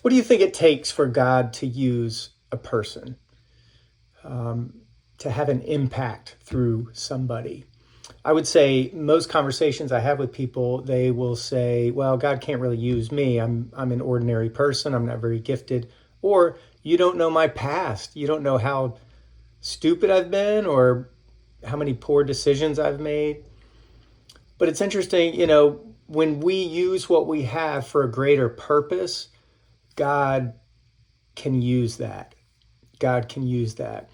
What do you think it takes for God to use a person, to have an impact through somebody? I would say most conversations I have with people, they will say, well, God can't really use me. I'm an ordinary person. I'm not very gifted. Or you don't know my past. You don't know how stupid I've been or how many poor decisions I've made. But it's interesting, when we use what we have for a greater purpose, God can use that. God can use that.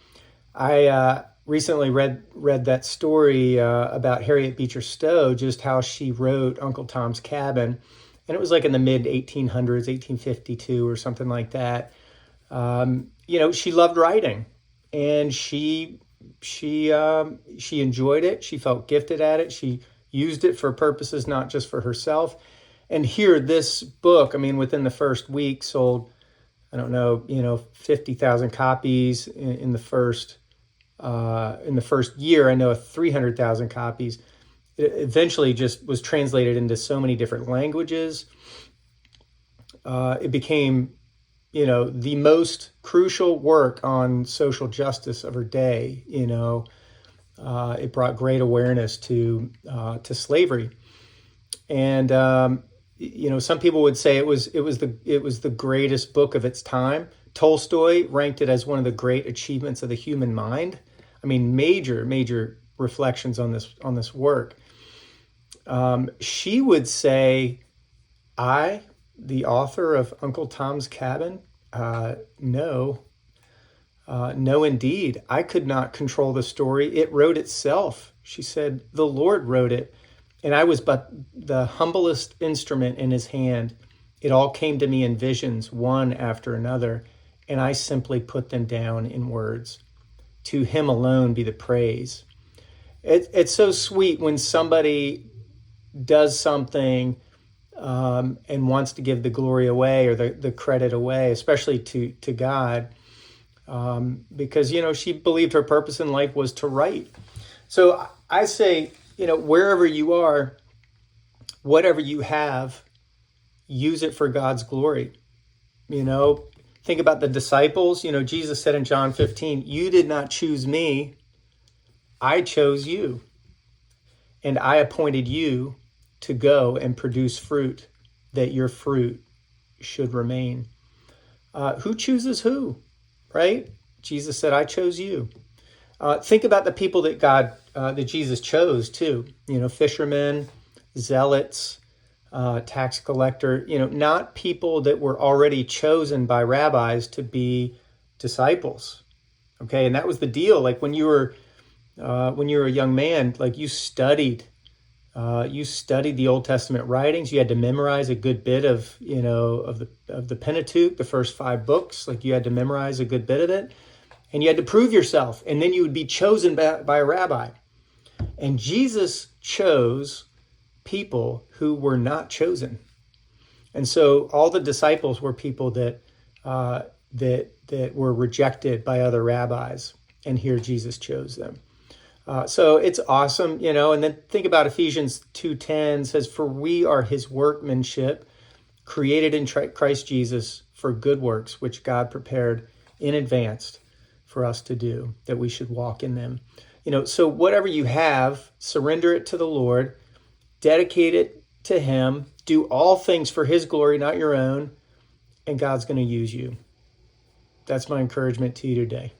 I recently read that story about Harriet Beecher Stowe, just how she wrote Uncle Tom's Cabin, and it was like in the mid 1800s, 1852 or something like that. She loved writing, and she enjoyed it. She felt gifted at it. She used it for purposes not just for herself. And here, this book, within the first week, sold, I don't know, 50,000 copies in the first year. I know 300,000 copies. It eventually just was translated into so many different languages. It became, the most crucial work on social justice of her day. It brought great awareness to slavery, and some people would say it was the greatest book of its time. Tolstoy ranked it as one of the great achievements of the human mind. Major reflections on this work. She would say, "I, the author of Uncle Tom's Cabin, no, indeed, I could not control the story. It wrote itself." She said, "The Lord wrote it, and I was but the humblest instrument in his hand. It all came to me in visions, one after another, and I simply put them down in words. To him alone be the praise." It's so sweet when somebody does something and wants to give the glory away or the credit away, especially to God, because, she believed her purpose in life was to write. So I say, wherever you are, whatever you have, use it for God's glory. Think about the disciples. Jesus said in John 15, "You did not choose me, I chose you, and I appointed you to go and produce fruit, that your fruit should remain." Who chooses who, right? Jesus said, "I chose you." Think about the people that Jesus chose too. Fishermen, zealots, tax collector. Not people that were already chosen by rabbis to be disciples. Okay, and that was the deal. Like when you were a young man, like you studied the Old Testament writings. You had to memorize a good bit of the Pentateuch, the first 5 books. Like you had to memorize a good bit of it, and you had to prove yourself, and then you would be chosen by a rabbi. And Jesus chose people who were not chosen, and so all the disciples were people that were rejected by other rabbis, and here Jesus chose them. So it's awesome, and then think about Ephesians 2:10 says, "For we are his workmanship, created in Christ Jesus for good works, which God prepared in advance for us to do, that we should walk in them." So whatever you have, surrender it to the Lord, dedicate it to him, do all things for his glory, not your own, and God's going to use you. That's my encouragement to you today.